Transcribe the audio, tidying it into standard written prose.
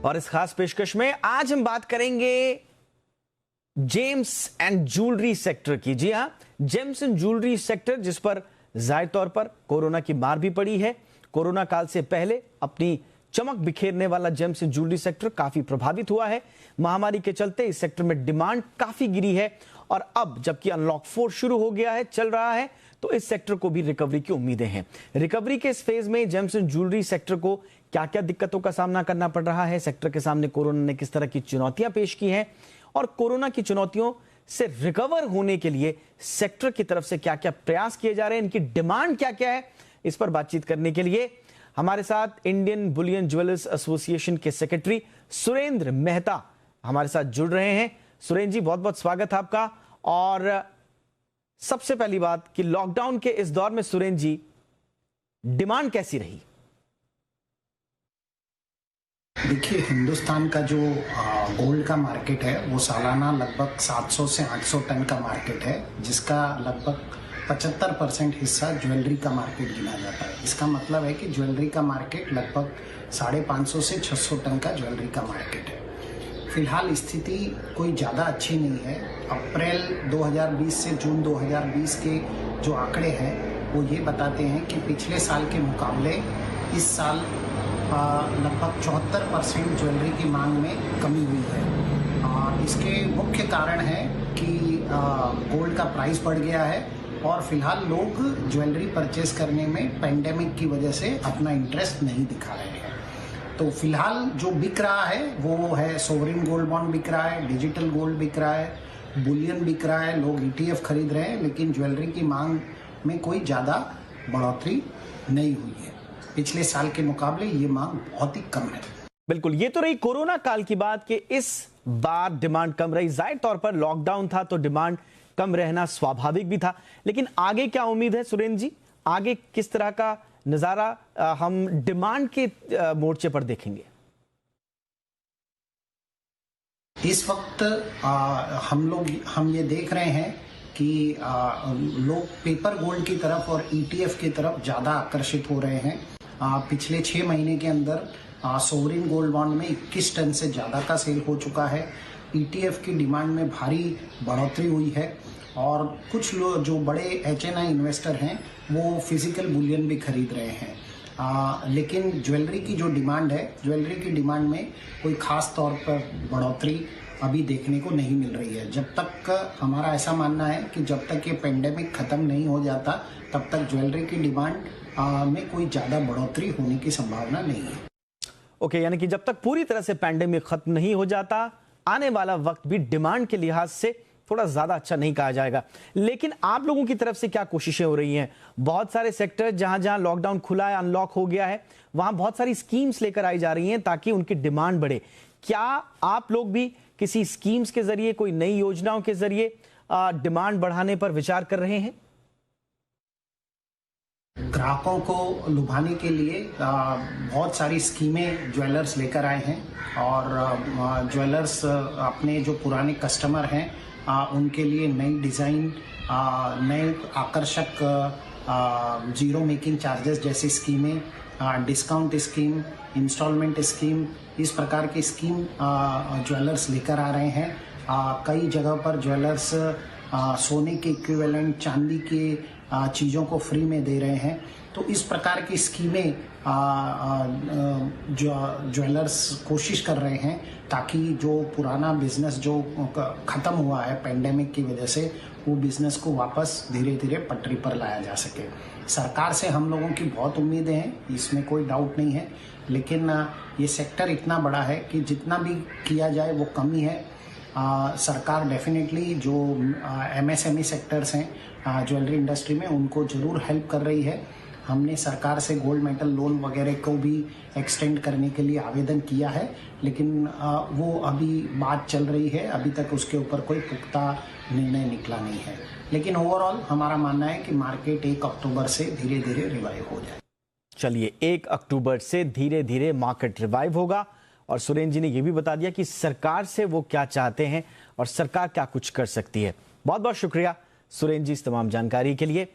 और इस खास पेशकश में आज हम बात करेंगे जेम्स एंड ज्वेलरी सेक्टर की। जी हां, जेम्स एंड ज्वेलरी सेक्टर जिस पर जाहिर तौर पर कोरोना की मार भी पड़ी है। कोरोना काल से पहले अपनी चमक बिखेरने वाला जेम्स एंड ज्वेलरी सेक्टर काफी प्रभावित हुआ है। महामारी के चलते इस सेक्टर में डिमांड काफी गिरी है और अब जबकि अनलॉक 4 शुरू हो गया है, चल रहा है, तो इस सेक्टर को भी रिकवरी की उम्मीदें हैं। रिकवरी के इस फेज में जेम्स एंड ज्वेलरी सेक्टर को क्या क्या दिक्कतों का सामना करना पड़ रहा है, सेक्टर के सामने कोरोना ने किस तरह की चुनौतियां पेश की हैं और कोरोना की चुनौतियों से रिकवर होने के लिए सेक्टर की तरफ से क्या क्या प्रयास किए जा रहे हैं, इनकी डिमांड क्या क्या है, इस पर बातचीत करने के लिए हमारे साथ इंडियन बुलियन ज्वेलर्स एसोसिएशन के सेक्रेटरी सुरेंद्र मेहता हमारे साथ जुड़ रहे हैं। सुरेंद्र जी, बहुत बहुत स्वागत है आपका। और सबसे पहली बात कि लॉकडाउन के इस दौर में सुरेंद्र जी डिमांड कैसी रही? देखिए, हिंदुस्तान का जो गोल्ड का मार्केट है वो सालाना लगभग 700 से 800 टन का मार्केट है, जिसका लगभग 75% हिस्सा ज्वेलरी का मार्केट गिना जाता है। इसका मतलब है कि ज्वेलरी का मार्केट लगभग 550 से 600 टन का ज्वेलरी का मार्केट है। फिलहाल स्थिति कोई ज़्यादा अच्छी नहीं है। अप्रैल 2020 से जून 2020 के जो आंकड़े हैं वो ये बताते हैं कि पिछले साल के मुकाबले इस साल लगभग 74% ज्वेलरी की मांग में कमी हुई है। इसके मुख्य कारण है कि गोल्ड का प्राइस बढ़ गया है और फिलहाल लोग ज्वेलरी परचेस करने में पेंडेमिक की वजह से अपना इंटरेस्ट नहीं दिखा रहे हैं। तो फिलहाल जो बिक रहा है वो है सोवरिन गोल्ड बॉन्ड बिक रहा है, डिजिटल गोल्ड बिक रहा है, बुलियन बिक रहा है, लोग ETF खरीद रहे हैं, लेकिन ज्वेलरी की मांग में कोई ज़्यादा बढ़ोतरी नहीं हुई है। पिछले साल के मुकाबले ये मांग बहुत ही कम है। बिल्कुल, ये तो रही कोरोना काल की बात कि इस बार डिमांड कम रही। जाहिर तौर पर लॉकडाउन था तो डिमांड कम रहना स्वाभाविक भी था, लेकिन आगे क्या उम्मीद है सुरेंद्र जी? आगे किस तरह का नजारा हम डिमांड के मोर्चे पर देखेंगे? इस वक्त हम ये देख रहे हैं कि लोग पेपर गोल्ड की तरफ और ETF की तरफ ज़्यादा आकर्षित हो रहे हैं। पिछले 6 महीने के अंदर सोवरिन गोल्ड बॉन्ड में 21 टन से ज़्यादा का सेल हो चुका है। ETF की डिमांड में भारी बढ़ोतरी हुई है और कुछ लोग जो बड़े HNI इन्वेस्टर हैं वो फिजिकल बुलियन भी खरीद रहे हैं। लेकिन ज्वेलरी की जो डिमांड है, ज्वेलरी की डिमांड में कोई खास तौर पर बढ़ोतरी अभी देखने को नहीं मिल रही है। जब तक हमारा ऐसा मानना है कि जब तक ये पेंडेमिक खत्म नहीं हो जाता तब तक ज्वेलरी की डिमांड में कोई ज़्यादा बढ़ोतरी होने की संभावना नहीं है। ओके, यानी कि जब तक पूरी तरह से पेंडेमिक खत्म नहीं हो जाता, आने वाला वक्त भी डिमांड के लिहाज से थोड़ा ज्यादा अच्छा नहीं कहा जाएगा। लेकिन आप लोगों की तरफ से क्या कोशिशें हो रही हैं? बहुत सारे सेक्टर जहां जहां लॉकडाउन खुला है, अनलॉक हो गया है, वहां बहुत सारी स्कीम्स लेकर आई जा रही हैं ताकि उनकी डिमांड बढ़े। क्या आप लोग भी किसी स्कीम्स के जरिए, कोई नई योजनाओं के जरिए डिमांड बढ़ाने पर विचार कर रहे हैं? ग्राहकों को लुभाने के लिए बहुत सारी स्कीमें ज्वेलर्स लेकर आए हैं और ज्वेलर्स अपने जो पुराने कस्टमर हैं उनके लिए नई डिज़ाइन, नए आकर्षक जीरो मेकिंग चार्जेस जैसी स्कीमें, डिस्काउंट स्कीम, इंस्टॉलमेंट स्कीम, इस प्रकार की स्कीम ज्वेलर्स लेकर आ रहे हैं। कई जगह पर ज्वेलर्स सोने के इक्विवेलेंट, चांदी के चीज़ों को फ्री में दे रहे हैं। तो इस प्रकार की स्कीमें ज्वेलर्स कोशिश कर रहे हैं ताकि जो पुराना बिजनेस जो ख़त्म हुआ है पेंडेमिक की वजह से, वो बिजनेस को वापस धीरे धीरे पटरी पर लाया जा सके। सरकार से हम लोगों की बहुत उम्मीदें हैं, इसमें कोई डाउट नहीं है, लेकिन ये सेक्टर इतना बड़ा है कि जितना भी किया जाए वो कम ही है। सरकार डेफिनेटली जो MSME सेक्टर्स हैं ज्वेलरी इंडस्ट्री में, उनको ज़रूर हेल्प कर रही है। हमने सरकार से गोल्ड मेटल लोन वगैरह को भी एक्सटेंड करने के लिए आवेदन किया है, लेकिन वो अभी बात चल रही है, अभी तक उसके ऊपर कोई पुख्ता निर्णय निकला नहीं है। लेकिन ओवरऑल हमारा मानना है कि मार्केट 1 अक्टूबर से धीरे धीरे रिवाइव हो जाए। चलिए, 1 अक्टूबर से धीरे धीरे मार्केट रिवाइव होगा और सुरेंद्र जी ने यह भी बता दिया कि सरकार से वो क्या चाहते हैं और सरकार क्या कुछ कर सकती है। बहुत बहुत शुक्रिया सुरेंद्र जी इस तमाम जानकारी के लिए।